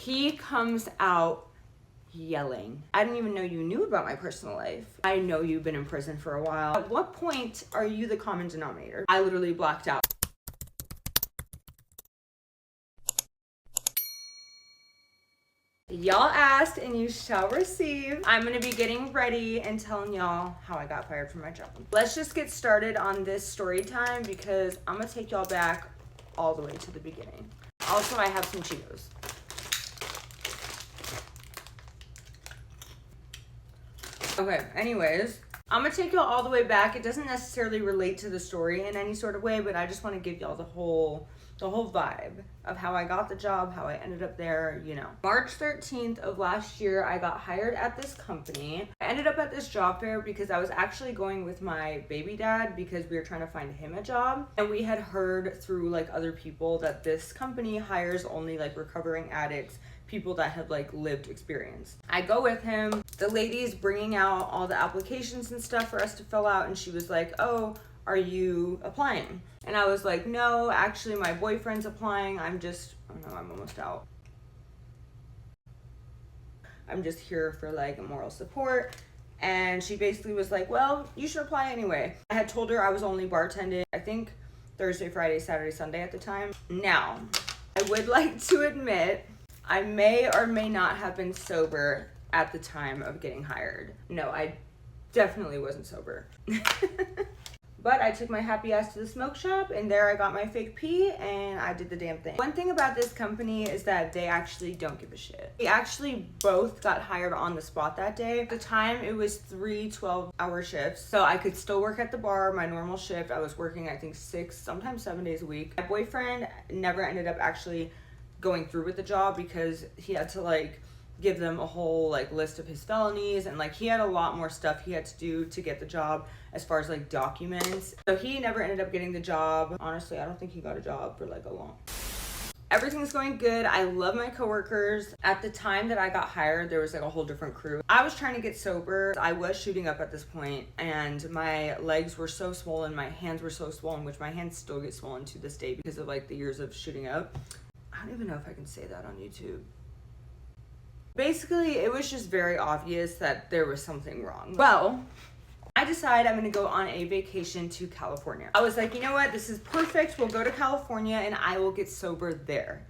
He comes out yelling, I didn't even know you knew about my personal life. I know you've been in prison for a while. At what point are you the common denominator? I literally blacked out. Y'all asked and you shall receive. I'm gonna be getting ready and telling y'all how I got fired from my job. Let's just get started on this story time because I'm gonna take y'all back all the way to the beginning. Also, I have some Cheetos. Okay, anyways, I'm gonna take y'all all the way back. It doesn't necessarily relate to the story in any sort of way, but I just want to give y'all the whole vibe of how I got the job, how I ended up there, you know. March 13th of last year, I got hired at this company. I ended up at this job fair because I was actually going with my baby dad because we were trying to find him a job. And we had heard through like other people that this company hires only like recovering addicts, people that have like lived experience. I go with him. The lady's bringing out all the applications and stuff for us to fill out, and she was like, oh, are you applying? And I was like, no, actually my boyfriend's applying. I'm almost out. I'm just here for like moral support. And she basically was like, well, you should apply anyway. I had told her I was only bartending, I think Thursday, Friday, Saturday, Sunday at the time. Now, I would like to admit, I may or may not have been sober at the time of getting hired. No, I definitely wasn't sober. But I took my happy ass to the smoke shop, and there I got my fake pee and I did the damn thing. One thing about this company is that they actually don't give a shit. We actually both got hired on the spot that day. At the time, it was 3 12-hour shifts, so I could still work at the bar, my normal shift. I was working, I think 6, sometimes 7 days a week. My boyfriend never ended up actually going through with the job because he had to like give them a whole like list of his felonies, and like he had a lot more stuff he had to do to get the job as far as like documents. So he never ended up getting the job. Honestly, I don't think he got a job for like a long. Everything's going good. I love my coworkers. At the time that I got hired, there was like a whole different crew. I was trying to get sober. I was shooting up at this point, and my legs were so swollen, my hands were so swollen, which my hands still get swollen to this day because of like the years of shooting up. I don't even know if I can say that on YouTube. Basically, it was just very obvious that there was something wrong. Well, I decided I'm gonna go on a vacation to California. I was like, you know what? This is perfect. We'll go to California and I will get sober there.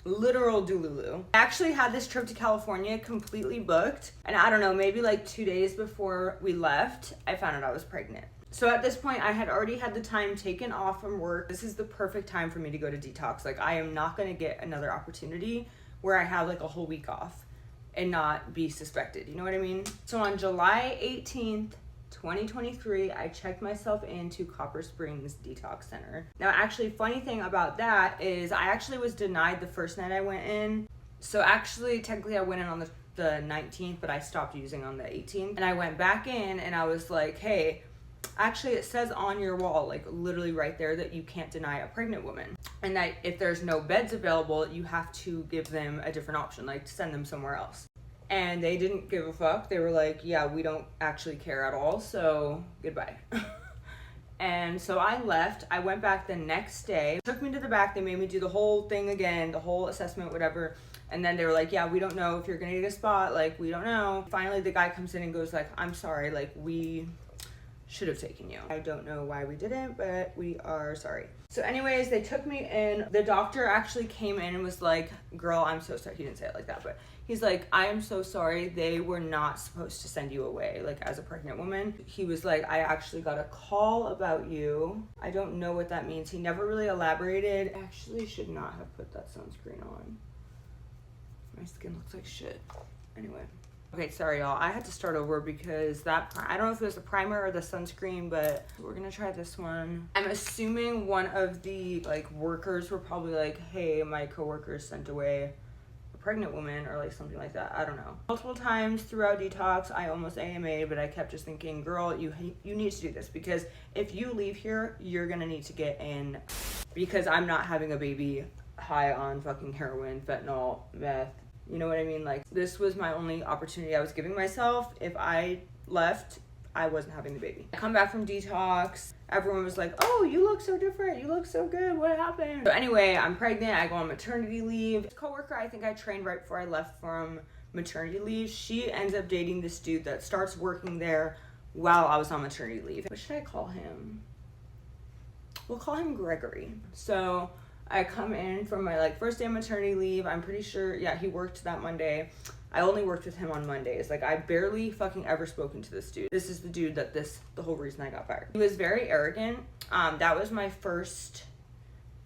Literal doolulu. I actually had this trip to California completely booked. And I don't know, maybe like 2 days before we left, I found out I was pregnant. So at this point, I had already had the time taken off from work. This is the perfect time for me to go to detox. Like, I am not gonna get another opportunity where I have like a whole week off and not be suspected. You know what I mean? So on July 18th, 2023, I checked myself into Copper Springs Detox Center. Now, actually, funny thing about that is I actually was denied the first night I went in. So actually, technically I went in on the 19th, but I stopped using on the 18th. And I went back in and I was like, hey, actually it says on your wall, like literally right there, that you can't deny a pregnant woman. And that if there's no beds available, you have to give them a different option, like send them somewhere else. And they didn't give a fuck. They were like, yeah, we don't actually care at all, so goodbye. And so I left. I went back the next day. Took me to the back. They made me do the whole thing again, the whole assessment, whatever. And then they were like, yeah, we don't know if you're gonna get a spot. Like, we don't know. Finally, the guy comes in and goes like, I'm sorry, like we should have taken you. I don't know why we didn't, but we are sorry. So anyways, they took me in. The doctor actually came in and was like, girl, I'm so sorry. He didn't say it like that, but he's like, I am so sorry. They were not supposed to send you away, like as a pregnant woman. He was like, I actually got a call about you. I don't know what that means. He never really elaborated. I actually should not have put that sunscreen on. My skin looks like shit. Anyway. Okay, sorry y'all, I had to start over because I don't know if it was the primer or the sunscreen, but we're gonna try this one. I'm assuming one of the like workers were probably like, hey, my coworker sent away a pregnant woman or like something like that. I don't know. Multiple times throughout detox, I almost AMA'd, but I kept just thinking, girl, you need to do this because if you leave here, you're gonna need to get in because I'm not having a baby high on fucking heroin, fentanyl, meth. You know what I mean? Like, this was my only opportunity I was giving myself. If I left, I wasn't having the baby. I come back from detox. Everyone was like, oh, you look so different. You look so good. What happened? So anyway, I'm pregnant. I go on maternity leave. This coworker I think I trained right before I left from maternity leave, she ends up dating this dude that starts working there while I was on maternity leave. What should I call him? We'll call him Gregory. So I come in from my like first day of maternity leave. I'm pretty sure, yeah, he worked that Monday. I only worked with him on Mondays. Like, I barely fucking ever spoken to this dude. This is the dude that the whole reason I got fired. He was very arrogant. That was my first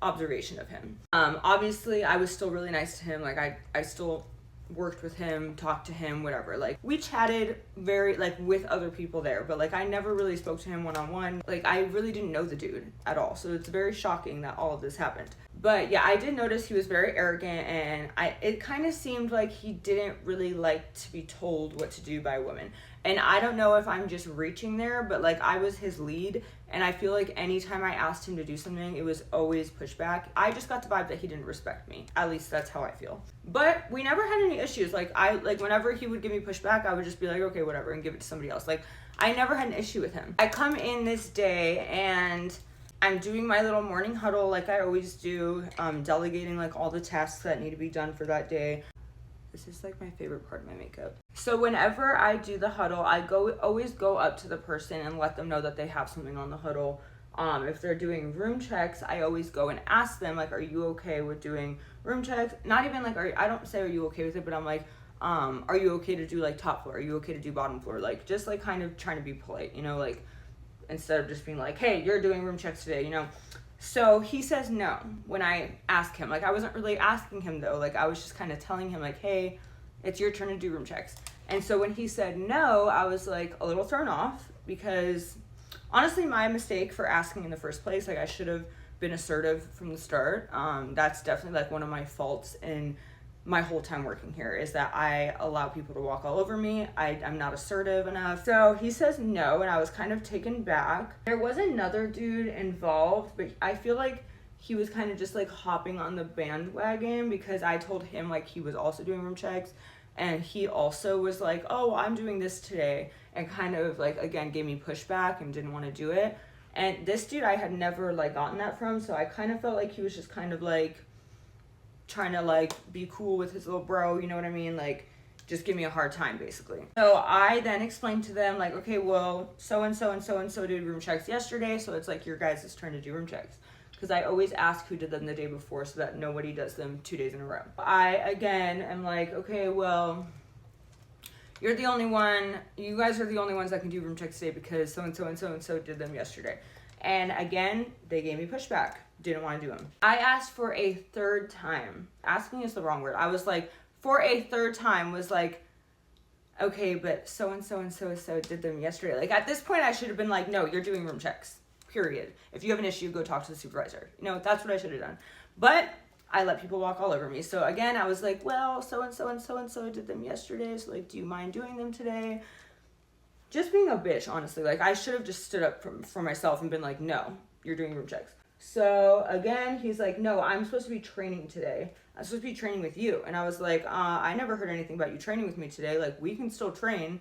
observation of him. Obviously, I was still really nice to him. Like, I still worked with him, talked to him, whatever. Like, we chatted very, like, with other people there, but, like, I never really spoke to him one-on-one. Like, I really didn't know the dude at all, so it's very shocking that all of this happened. But, yeah, I did notice he was very arrogant, and it kind of seemed like he didn't really like to be told what to do by women. And I don't know if I'm just reaching there, but, like, I was his lead, and I feel like anytime I asked him to do something, it was always pushback. I just got the vibe that he didn't respect me. At least that's how I feel. But we never had any issues. Like, whenever he would give me pushback, I would just be like, okay, whatever, and give it to somebody else. Like, I never had an issue with him. I come in this day, and I'm doing my little morning huddle like I always do, delegating, like, all the tasks that need to be done for that day. This is like my favorite part of my makeup. So whenever I do the huddle, I always go up to the person and let them know that they have something on the huddle. If they're doing room checks, I always go and ask them, like, are you okay with doing room checks? Not even like, I don't say, are you okay with it? But I'm like, are you okay to do like top floor? Are you okay to do bottom floor? Like, just like kind of trying to be polite, you know, like, instead of just being like, hey, you're doing room checks today, you know? So he says no when I ask him. Like, I wasn't really asking him, though. Like, I was just kind of telling him, like, hey, it's your turn to do room checks. And so when he said no, I was, like, a little thrown off because, honestly, my mistake for asking in the first place, like, I should have been assertive from the start. That's definitely, like, one of my faults in my whole time working here is that I allow people to walk all over me. I'm not assertive enough. So he says no, and I was kind of taken back. There was another dude involved, but I feel like he was kind of just like hopping on the bandwagon because I told him like he was also doing room checks, and he also was like, oh, I'm doing this today, and kind of like, again, gave me pushback and didn't want to do it. And this dude I had never like gotten that from, so I kind of felt like he was just kind of like trying to like be cool with his little bro, you know what I mean? Like, just give me a hard time basically. So I then explained to them like, okay, well, so-and-so and so-and-so did room checks yesterday, so it's like your guys' turn to do room checks. Because I always ask who did them the day before so that nobody does them 2 days in a row. I, again, am like, okay, well, you're the only one, you guys are the only ones that can do room checks today because so-and-so and so-and-so did them yesterday. And again, they gave me pushback. Didn't want to do them. I asked for a third time. Asking is the wrong word. I was like, for a third time was like, okay, but so-and-so and so-and-so did them yesterday. Like, at this point, I should have been like, no, you're doing room checks, period. If you have an issue, go talk to the supervisor. You know, that's what I should have done. But I let people walk all over me. So again, I was like, well, so-and-so and so-and-so did them yesterday. So like, do you mind doing them today? Just being a bitch, honestly. Like, I should have just stood up for myself and been like, no, you're doing room checks. So again, he's like, no, I'm supposed to be training today. I'm supposed to be training with you. And I was like, I never heard anything about you training with me today. Like, we can still train,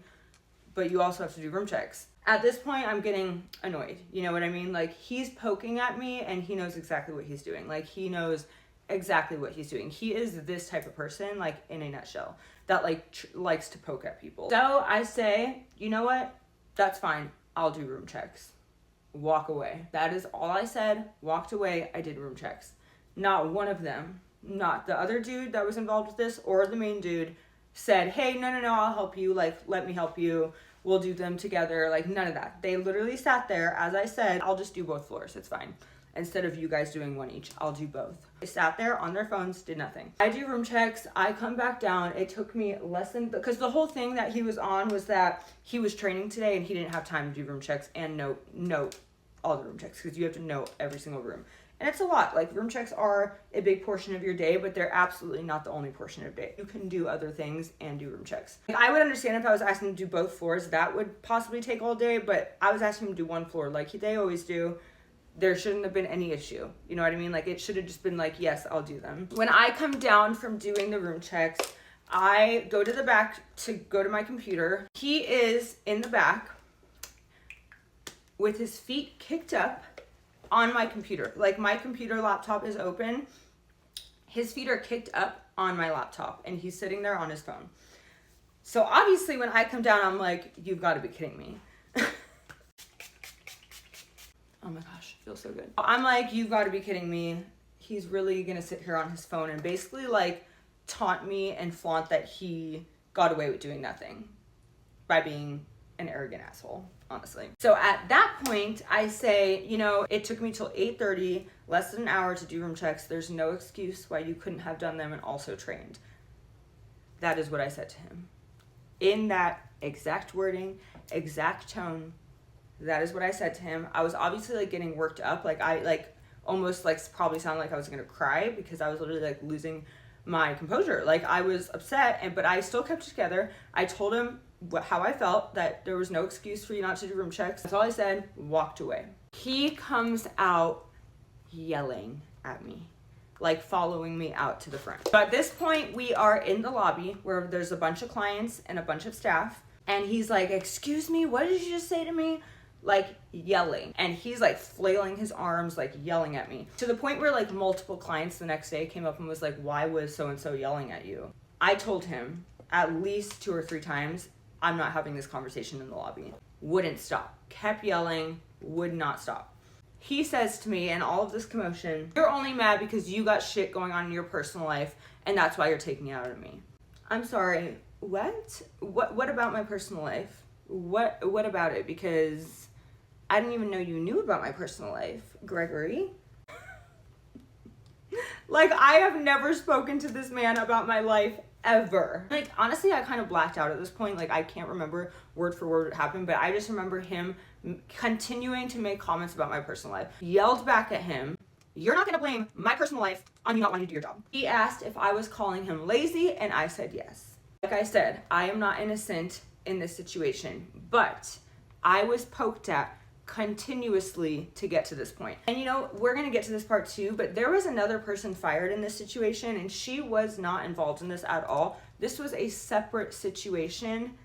but you also have to do room checks. At this point, I'm getting annoyed. You know what I mean? Like, he's poking at me and he knows exactly what he's doing. Like, he knows exactly what he's doing. He is this type of person, like, in a nutshell, that like likes to poke at people. So I say, you know what? That's fine. I'll do room checks. Walk away. That is all I said. Walked away. I did room checks. Not one of them, not the other dude that was involved with this or the main dude, said, hey, no, I'll help you. Like, let me help you. We'll do them together. Like, none of that. They literally sat there. As I said, I'll just do both floors. It's fine. Instead of you guys doing one each, I'll do both. They sat there on their phones, did nothing. I do room checks. I come back down. It took me less than, because the whole thing that he was on was that he was training today and he didn't have time to do room checks and note all the room checks, because you have to note every single room. And it's a lot. Like, room checks are a big portion of your day, but they're absolutely not the only portion of your day. You can do other things and do room checks. Like, I would understand if I was asking him to do both floors. That would possibly take all day, but I was asking him to do one floor like they always do. There shouldn't have been any issue. You know what I mean? Like, it should have just been like, yes, I'll do them. When I come down from doing the room checks, I go to the back to go to my computer. He is in the back with his feet kicked up on my computer. Like, my computer laptop is open. His feet are kicked up on my laptop, and he's sitting there on his phone. So obviously when I come down, I'm like, you've got to be kidding me. Oh my gosh, feels so good. I'm like, you've got to be kidding me. He's really gonna sit here on his phone and basically like taunt me and flaunt that he got away with doing nothing by being an arrogant asshole, honestly. So at that point, I say, you know, it took me till 8:30, less than an hour to do room checks. There's no excuse why you couldn't have done them and also trained. That is what I said to him. In that exact wording, exact tone, that is what I said to him. I was obviously like getting worked up. Like I like almost like probably sounded like I was gonna cry because I was literally like losing my composure. Like I was upset, but I still kept it together. I told him how I felt, that there was no excuse for you not to do room checks. That's all I said, walked away. He comes out yelling at me, like following me out to the front. So at this point, we are in the lobby where there's a bunch of clients and a bunch of staff. And he's like, excuse me, what did you just say to me? Like yelling. And he's like flailing his arms, like yelling at me. To the point where like multiple clients the next day came up and was like, why was so-and-so yelling at you? I told him at least 2 or 3 times, I'm not having this conversation in the lobby. Wouldn't stop. Kept yelling, would not stop. He says to me in all of this commotion, you're only mad because you got shit going on in your personal life and that's why you're taking it out on me. I'm sorry, what? What about my personal life? What about it? Because I didn't even know you knew about my personal life, Gregory. Like, I have never spoken to this man about my life ever. Like, honestly, I kind of blacked out at this point. Like, I can't remember word for word what happened, but I just remember him continuing to make comments about my personal life. Yelled back at him, you're not gonna blame my personal life on you not wanting to do your job. He asked if I was calling him lazy, and I said yes. Like I said, I am not innocent in this situation, but I was poked at continuously to get to this point. And you know, we're gonna get to this part too, but there was another person fired in this situation and she was not involved in this at all. This was a separate situation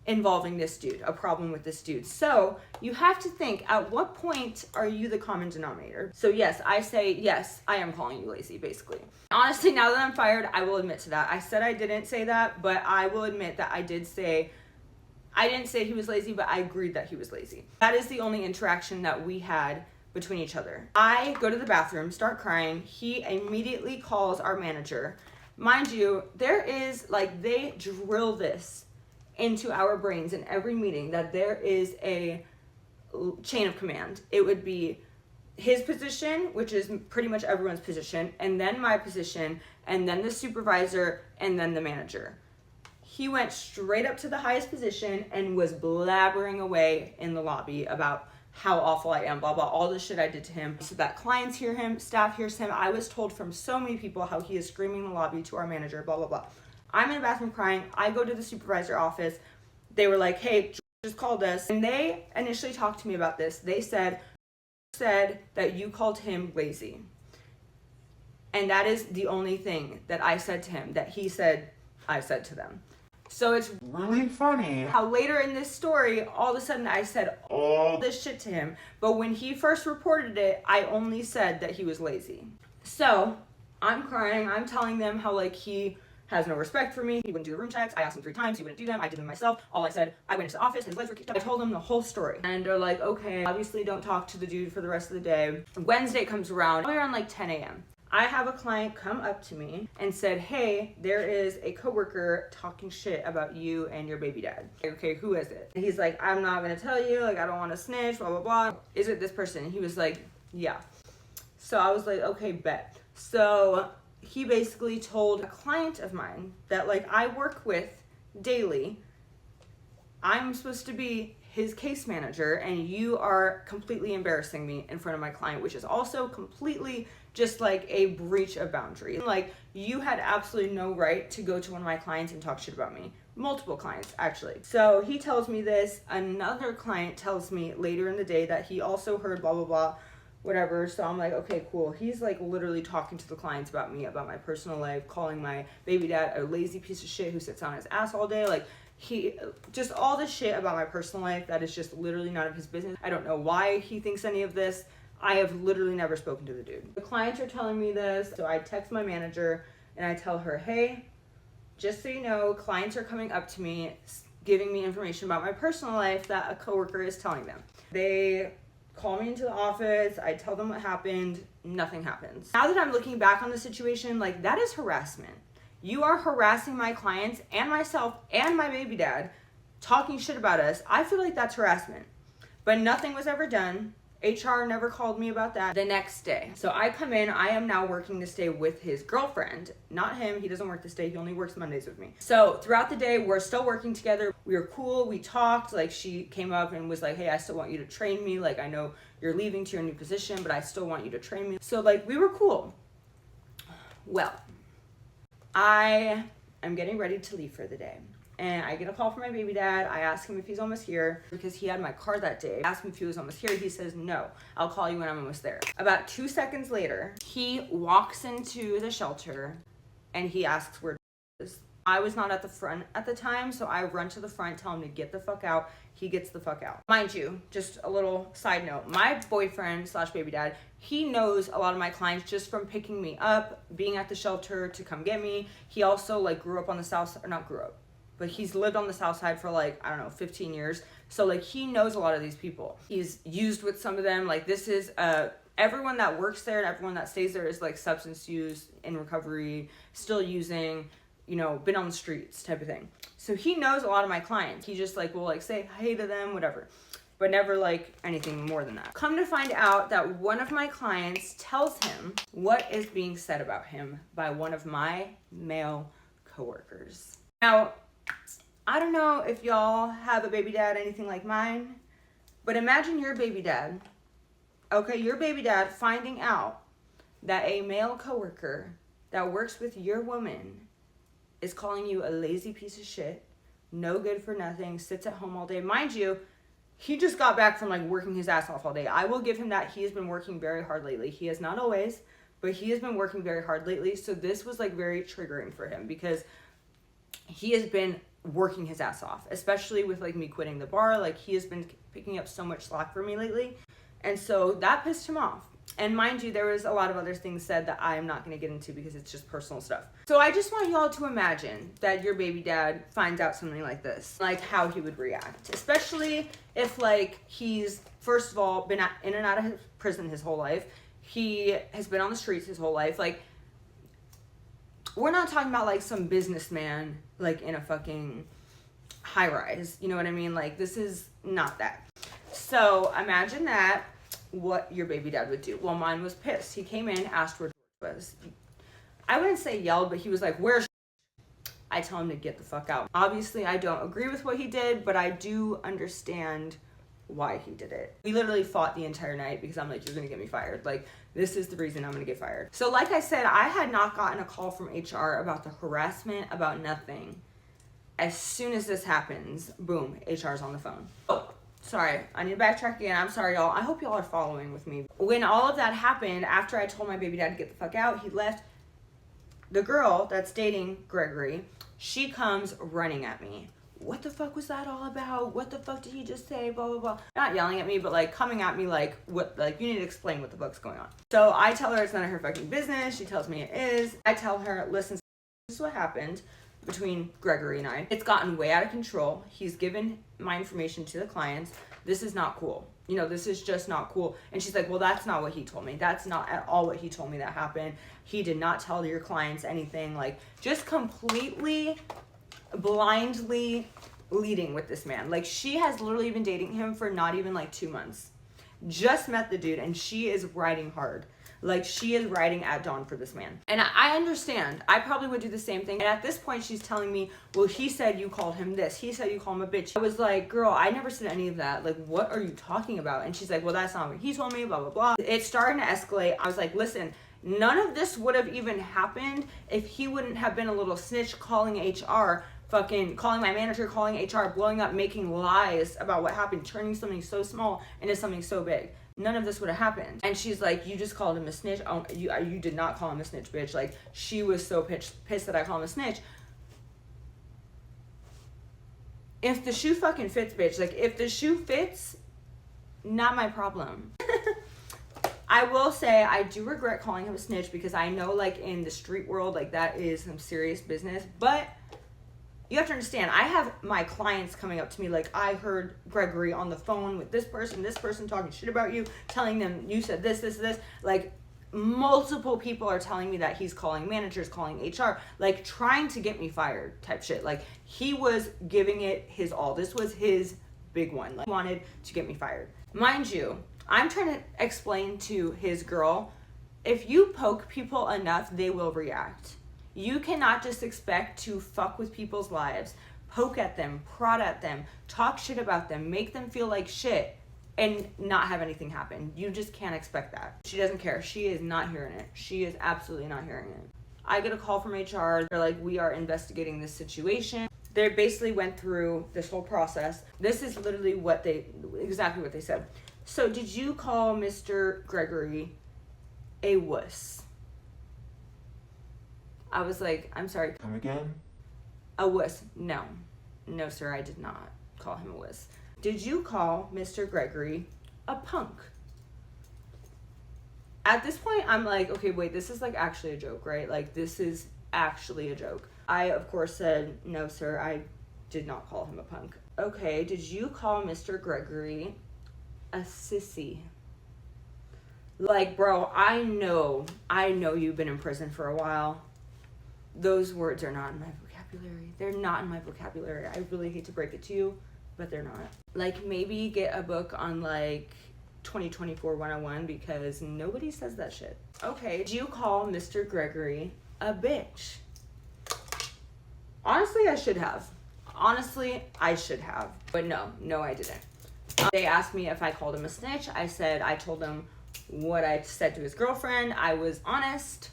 involving this dude, a problem with this dude. So you have to think, at what point are you the common denominator? So yes, I say, yes, I am calling you lazy, basically. Honestly, now that I'm fired, I will admit to that. I said I didn't say that, but I will admit that I didn't say he was lazy, but I agreed that he was lazy. That is the only interaction that we had between each other. I go to the bathroom, start crying. He immediately calls our manager. Mind you, there is, like, they drill this into our brains in every meeting that there is a chain of command. It would be his position, which is pretty much everyone's position, and then my position, and then the supervisor, and then the manager. He went straight up to the highest position and was blabbering away in the lobby about how awful I am, blah, blah, all the shit I did to him. So that clients hear him, staff hears him. I was told from so many people how he is screaming in the lobby to our manager, blah, blah, blah. I'm in the bathroom crying. I go to the supervisor office. They were like, hey, just called us. And they initially talked to me about this. They said that you called him lazy. And that is the only thing that I said to him that he said I said to them. So it's really funny how later in this story, all of a sudden I said all this shit to him. But when he first reported it, I only said that he was lazy. So I'm crying. I'm telling them how like he has no respect for me. He wouldn't do the room checks. I asked him 3 times. He wouldn't do them. I did them myself. All I said, I went into the office. His legs were kicked up. I told them the whole story. And they're like, okay, obviously don't talk to the dude for the rest of the day. Wednesday comes around. Probably around like 10 a.m. I have a client come up to me and said, hey, there is a coworker talking shit about you and your baby dad. Okay, who is it? And he's like, I'm not gonna tell you, like I don't wanna snitch, blah, blah, blah. Is it this person? And he was like, yeah. So I was like, okay, bet. So he basically told a client of mine that like I work with daily, I'm supposed to be his case manager and you are completely embarrassing me in front of my client, which is also completely just like a breach of boundary. Like you had absolutely no right to go to one of my clients and talk shit about me. Multiple clients actually. So he tells me this. Another client tells me later in the day that he also heard blah, blah, blah, whatever. So I'm like, okay, cool. He's like literally talking to the clients about me, about my personal life, calling my baby dad a lazy piece of shit who sits on his ass all day. Like He just all this shit about my personal life that is just literally none of his business. I don't know why he thinks any of this. I have literally never spoken to the dude. The clients are telling me this, so I text my manager and I tell her, hey, just so you know, clients are coming up to me giving me information about my personal life that a coworker is telling them. They call me into the office, I tell them what happened, nothing happens. Now that I'm looking back on the situation, like, that is harassment. You are harassing my clients and myself and my baby dad, talking shit about us. I feel like that's harassment. But nothing was ever done. HR never called me about that. The next day, so I come in, I am now working this day with his girlfriend, not him. He doesn't work this day, he only works Mondays with me. So throughout the day, we're still working together. We were cool, we talked, like, she came up and was like, hey, I still want you to train me. Like, I know you're leaving to your new position, but I still want you to train me. So, like, we were cool. Well, I am getting ready to leave for the day. And I get a call from my baby dad. I ask him if he's almost here because he had my car that day. I asked him if he was almost here. He says, no, I'll call you when I'm almost there. About 2 seconds later, he walks into the shelter and he asks where is. I was not at the front at the time, so I run to the front, tell him to get the fuck out. He gets the fuck out. Mind you, just a little side note, my boyfriend / baby dad, he knows a lot of my clients just from picking me up, being at the shelter to come get me. He also, like, grew up on the south side, or not grew up, but he's lived on the south side for, like, I don't know, 15 years. So, like, he knows a lot of these people. He's used with some of them. Like, this is, everyone that works there and everyone that stays there is, like, substance use, in recovery, still using, you know, been on the streets type of thing. So he knows a lot of my clients. He just, like, will, like, say hey to them, whatever. But never, like, anything more than that. Come to find out that one of my clients tells him what is being said about him by one of my male coworkers. Now, I don't know if y'all have a baby dad anything like mine, but imagine your baby dad, okay, your baby dad finding out that a male coworker that works with your woman is calling you a lazy piece of shit, no good for nothing, sits at home all day. Mind you, he just got back from, like, working his ass off all day. I will give him that. He has been working very hard lately. He has not always, but he has been working very hard lately. So this was, like, very triggering for him because he has been working his ass off, especially with, like, me quitting the bar. Like, he has been picking up so much slack for me lately, and so that pissed him off. And mind you, there was a lot of other things said that I'm not going to get into because it's just personal stuff. So I just want y'all to imagine that your baby dad finds out something like this, like, how he would react, especially if, like, he's, first of all, been in and out of prison his whole life. He has been on the streets his whole life. Like, we're not talking about, like, some businessman, like, in a fucking high rise. You know what I mean? Like, this is not that. So imagine that, what your baby dad would do. Well, mine was pissed. He came in, asked where George was. I wouldn't say yelled, but he was like, where's I tell him to get the fuck out. Obviously, I don't agree with what he did, but I do understand why he did it. We literally fought the entire night because I'm like, you're gonna get me fired. Like, this is the reason I'm gonna get fired. So like I said, I had not gotten a call from HR about the harassment, about nothing. As soon as this happens, boom, HR's on the phone. Oh, sorry, I need to backtrack again. I'm sorry, y'all. I hope y'all are following with me. When all of that happened, after I told my baby dad to get the fuck out, he left. The girl that's dating Gregory, she comes running at me. What the fuck was that all about? What the fuck did he just say? Blah, blah, blah. Not yelling at me, but, like, coming at me like, what, like, you need to explain what the fuck's going on. So I tell her it's none of her fucking business. She tells me it is. I tell her, listen, this is what happened between Gregory and I. It's gotten way out of control. He's given my information to the clients. This is not cool. You know, this is just not cool. And she's like, well, that's not what he told me. That's not at all what he told me that happened. He did not tell your clients anything. Like, just completely blindly leading with this man. Like, she has literally been dating him for not even, like, 2 months. Just met the dude, and she is riding hard. Like, she is riding at dawn for this man. And I understand. I probably would do the same thing. And at this point, she's telling me, well, he said you called him this. He said you called him a bitch. I was like, girl, I never said any of that. Like, what are you talking about? And she's like, well, that's not what he told me, blah, blah, blah. It's starting to escalate. I was like, listen, none of this would have even happened if he wouldn't have been a little snitch calling HR, fucking calling my manager, calling HR, blowing up, making lies about what happened, turning something so small into something so big. None of this would have happened. And she's like, you just called him a snitch. Oh, you did not call him a snitch, bitch. Like, she was so pissed that I called him a snitch. If the shoe fucking fits, bitch. Like, if the shoe fits, not my problem. I will say I do regret calling him a snitch because I know, like, in the street world, like, that is some serious business. But you have to understand, I have my clients coming up to me like, I heard Gregory on the phone with this person talking shit about you, telling them you said this. Like, multiple people are telling me that he's calling managers, calling HR, like, trying to get me fired type shit. Like, he was giving it his all. This was his big one. Like, he wanted to get me fired. Mind you, I'm trying to explain to his girl, if you poke people enough, they will react. You cannot just expect to fuck with people's lives, poke at them, prod at them, talk shit about them, make them feel like shit, and not have anything happen. You just can't expect that. She doesn't care. She is not hearing it. She is absolutely not hearing it. I get a call from HR. They're like, we are investigating this situation. They basically went through this whole process. This is literally exactly what they said. So did you call Mr. Gregory a wuss? I was like, I'm sorry. Come again? A wuss. No. No, sir, I did not call him a wuss. Did you call Mr. Gregory a punk? At this point, I'm like, okay, wait, this is like actually a joke, right? Like, this is actually a joke. I, of course, said, no, sir, I did not call him a punk. Okay, did you call Mr. Gregory a sissy? Like, bro, I know you've been in prison for a while. Those words are not in my vocabulary. They're not in my vocabulary. I really hate to break it to you, but they're not. Like, maybe get a book on, like, 2024 101 because nobody says that shit. Okay, did you call Mr. Gregory a bitch? Honestly, I should have. But no, I didn't. They asked me if I called him a snitch. I told them what I said to his girlfriend. I was honest.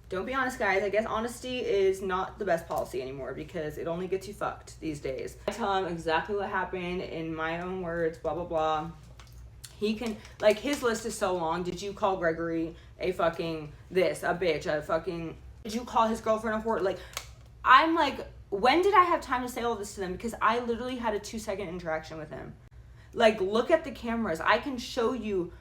Don't be honest, guys. I guess honesty is not the best policy anymore because it only gets you fucked these days. I tell him exactly what happened in my own words, blah, blah, blah. He can, like, his list is so long. Did you call Gregory a fucking this, a bitch, a fucking, did you call his girlfriend a whore? Like, I'm like, when did I have time to say all this to them? Because I literally had a 2-second interaction with him. Like, look at the cameras. I can show you.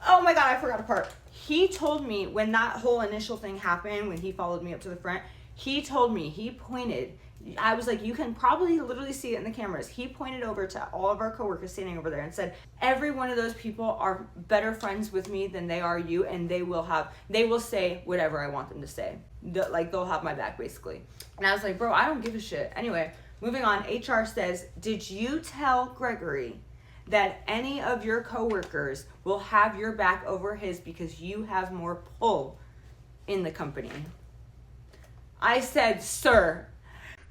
Oh my God, I forgot a part. He told me when that whole initial thing happened, when he followed me up to the front, he told me, he pointed. I was like, you can probably literally see it in the cameras. He pointed over to all of our coworkers standing over there and said, every one of those people are better friends with me than they are you, and they will say whatever I want them to say. They'll have my back, basically. And I was like, bro, I don't give a shit. Anyway, moving on, HR says, did you tell Gregory that any of your coworkers will have your back over his because you have more pull in the company? I said, sir.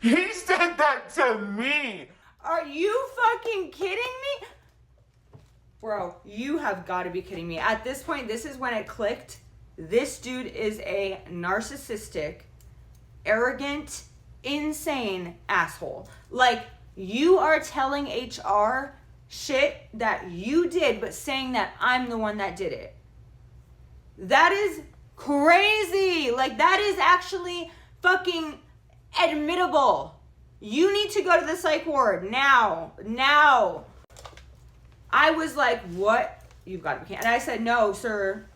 He said that to me! Are you fucking kidding me? Bro, you have got to be kidding me. At this point, this is when it clicked. This dude is a narcissistic, arrogant, insane asshole. Like, you are telling HR shit that you did, but saying that I'm the one that did it. That is crazy. Like, that is actually fucking admittable. You need to go to the psych ward now. I was like, what? You've got to be kidding. And I said, no, sir.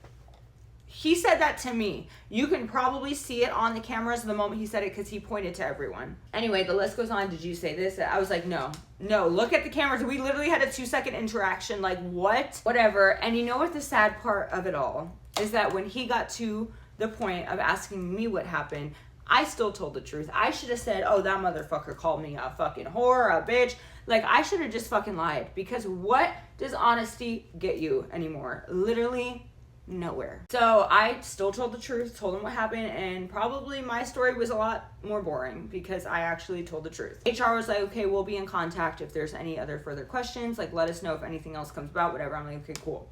He said that to me. You can probably see it on the cameras the moment he said it because he pointed to everyone. Anyway, the list goes on. Did you say this? I was like, no, look at the cameras. We literally had a 2-second interaction. Like, what? Whatever. And you know what the sad part of it all is? That when he got to the point of asking me what happened, I still told the truth. I should have said, oh, that motherfucker called me a fucking whore, a bitch. Like, I should have just fucking lied. Because what does honesty get you anymore? Literally nowhere. So I still told the truth, told him what happened, and probably my story was a lot more boring because I actually told the truth. HR was like, okay, we'll be in contact if there's any other further questions. Like, let us know if anything else comes about, whatever. I'm like, okay, cool.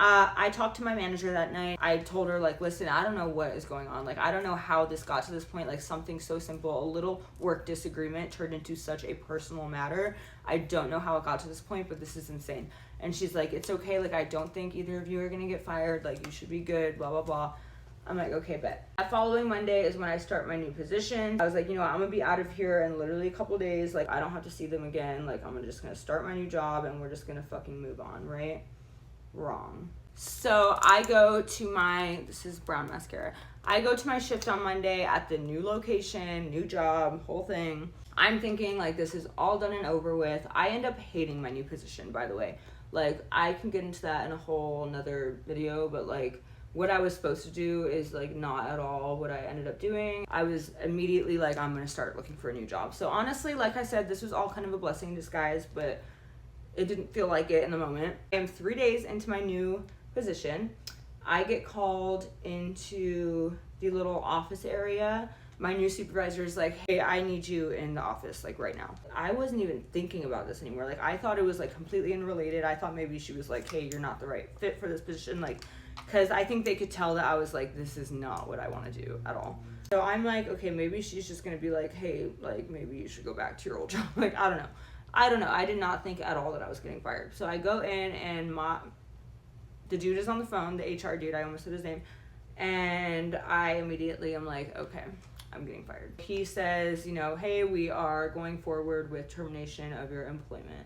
I talked to my manager that night. I told her, like, listen, I don't know what is going on. Like, I don't know how this got to this point. Like, something so simple, a little work disagreement turned into such a personal matter. I don't know how it got to this point, but this is insane. And she's like, it's okay. Like, I don't think either of you are going to get fired. Like, you should be good, blah, blah, blah. I'm like, okay, bet. That following Monday is when I start my new position. I was like, you know what, I'm gonna be out of here in literally a couple days. Like, I don't have to see them again. Like, I'm just gonna start my new job and we're just gonna fucking move on, right? Wrong. So I go to this is brown mascara. I go to my shift on Monday at the new location, new job, whole thing. I'm thinking like this is all done and over with. I end up hating my new position, by the way. Like, I can get into that in a whole another video, but like what I was supposed to do is like not at all what I ended up doing. I was immediately like, I'm gonna start looking for a new job. So honestly, like I said, this was all kind of a blessing in disguise, but it didn't feel like it in the moment. I am 3 days into my new position. I get called into the little office area. My new supervisor is like, hey, I need you in the office, like right now. I wasn't even thinking about this anymore. Like, I thought it was like completely unrelated. I thought maybe she was like, hey, you're not the right fit for this position. Like, because I think they could tell that I was like, this is not what I want to do at all. So I'm like, okay, maybe she's just going to be like, hey, like maybe you should go back to your old job. Like, I don't know. I did not think at all that I was getting fired. So I go in and the dude is on the phone, the HR dude, I almost said his name. And I immediately am like, okay, I'm getting fired. He says, you know, hey, we are going forward with termination of your employment.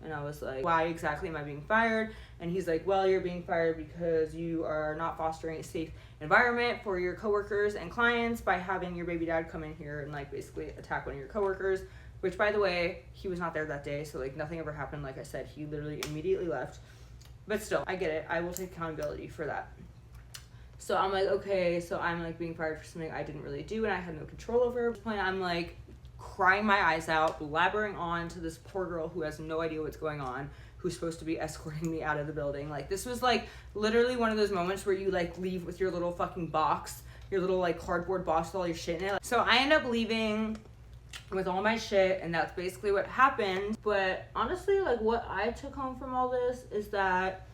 And I was like, why exactly am I being fired? And he's like, well, you're being fired because you are not fostering a safe environment for your coworkers and clients by having your baby dad come in here and like basically attack one of your coworkers, which by the way, he was not there that day. So like nothing ever happened. Like I said, he literally immediately left. But still, I get it. I will take accountability for that. So I'm like, okay, so I'm like being fired for something I didn't really do and I had no control over. At this point, I'm like crying my eyes out, blabbering on to this poor girl who has no idea what's going on, who's supposed to be escorting me out of the building. Like, this was like literally one of those moments where you like leave with your little fucking box, your little like cardboard box with all your shit in it. So I end up leaving with all my shit, and that's basically what happened. But honestly, like what I took home from all this is that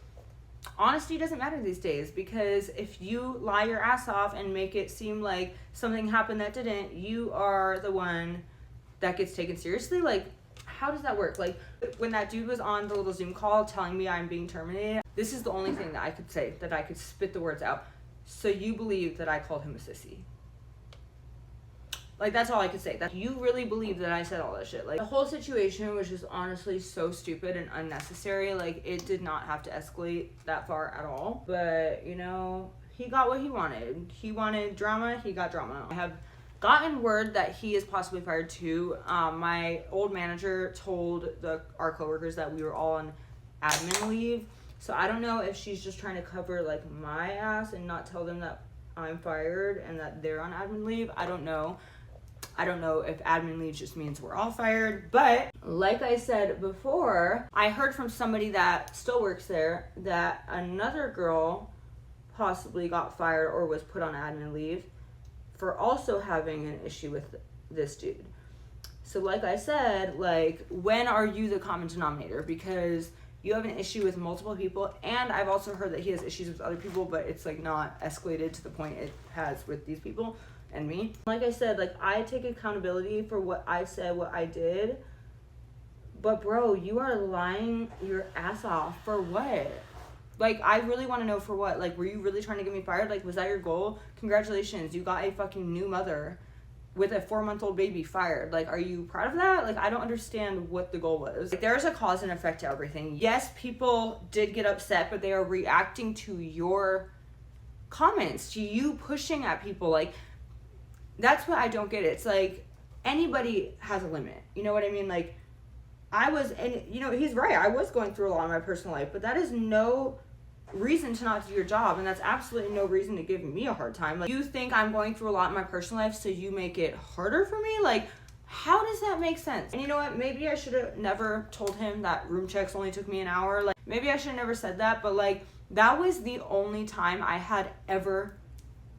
honesty doesn't matter these days, because if you lie your ass off and make it seem like something happened that didn't, you are the one that gets taken seriously. Like, how does that work? Like, when that dude was on the little Zoom call telling me I'm being terminated, this is the only thing that I could say, that I could spit the words out. So you believe that I called him a sissy? Like, that's all I could say. That you really believe that I said all that shit. Like, the whole situation was just honestly so stupid and unnecessary. Like, it did not have to escalate that far at all. But, you know, he got what he wanted. He wanted drama, he got drama. I have gotten word that he is possibly fired too. My old manager told our coworkers that we were all on admin leave. So I don't know if she's just trying to cover like my ass and not tell them that I'm fired and that they're on admin leave. I don't know. I don't know if admin leave just means we're all fired. But like I said before, I heard from somebody that still works there that another girl possibly got fired or was put on admin leave for also having an issue with this dude. So like I said, like, when are you the common denominator? Because you have an issue with multiple people, and I've also heard that he has issues with other people, but it's like not escalated to the point it has with these people and me. Like I said, like, I take accountability for what I said, what I did, but bro, you are lying your ass off for what? Like, I really want to know for what. Like, were you really trying to get me fired? Like, was that your goal? Congratulations, you got a fucking new mother with a 4-month-old baby fired. Like, are you proud of that? Like, I don't understand what the goal was. Like, there's a cause and effect to everything. Yes, people did get upset, but they are reacting to your comments, to you pushing at people. Like, that's what I don't get. It's like, anybody has a limit. You know what I mean? Like, and you know, he's right. I was going through a lot in my personal life, but that is no reason to not do your job, and that's absolutely no reason to give me a hard time. Like, you think I'm going through a lot in my personal life, so you make it harder for me? Like, how does that make sense? And you know what? Maybe I should have never told him that room checks only took me an hour. Like, maybe I should have never said that, but like, that was the only time I had ever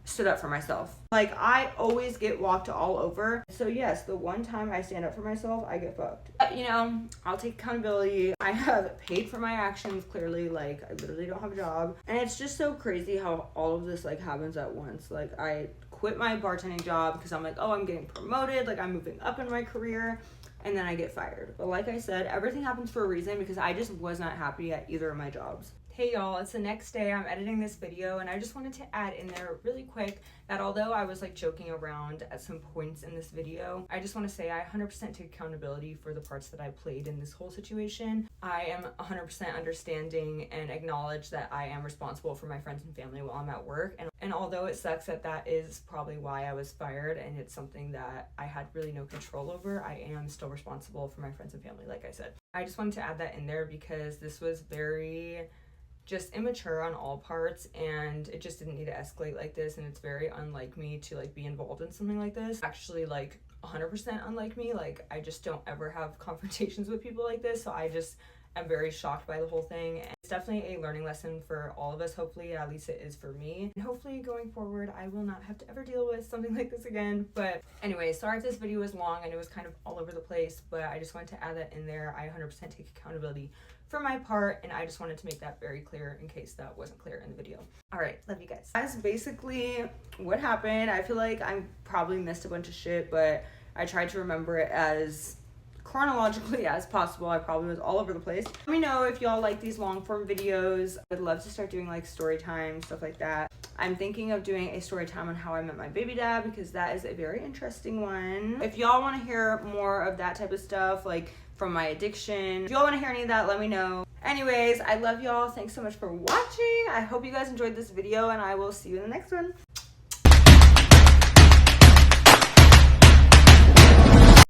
stood up for myself. Like, I always get walked all over. So yes, the one time I stand up for myself, I get fucked. But, you know, I'll take accountability. I have paid for my actions, clearly. Like, I literally don't have a job. And it's just so crazy how all of this like happens at once. Like, I quit my bartending job because I'm like, oh, I'm getting promoted, like I'm moving up in my career, and then I get fired. But like I said, everything happens for a reason, because I just was not happy at either of my jobs. Hey y'all, it's the next day. I'm editing this video and I just wanted to add in there really quick that although I was like joking around at some points in this video, I just want to say I 100% take accountability for the parts that I played in this whole situation. I am 100% understanding and acknowledge that I am responsible for my friends and family while I'm at work. And although it sucks that that is probably why I was fired and it's something that I had really no control over, I am still responsible for my friends and family, like I said. I just wanted to add that in there because this was very just immature on all parts and it just didn't need to escalate like this, and it's very unlike me to like be involved in something like this. Actually, like 100% unlike me. Like I just don't ever have confrontations with people like this, so I just am very shocked by the whole thing. And it's definitely a learning lesson for all of us. Hopefully, at least it is for me, and hopefully going forward I will not have to ever deal with something like this again. But anyway, sorry if this video was long and it was kind of all over the place, but I just wanted to add that in there. I 100% take accountability for my part, and I just wanted to make that very clear in case that wasn't clear in the video. All right, love you guys. That's basically what happened. I feel like I probably missed a bunch of shit, but I tried to remember it as chronologically as possible. I probably was all over the place. Let me know if y'all like these long form videos. I'd love to start doing like story time, stuff like that. I'm thinking of doing a story time on how I met my baby dad because that is a very interesting one. If y'all want to hear more of that type of stuff, like from my addiction, if y'all want to hear any of that, let me know. Anyways, I love y'all. Thanks so much for watching. I hope you guys enjoyed this video and I will see you in the next one.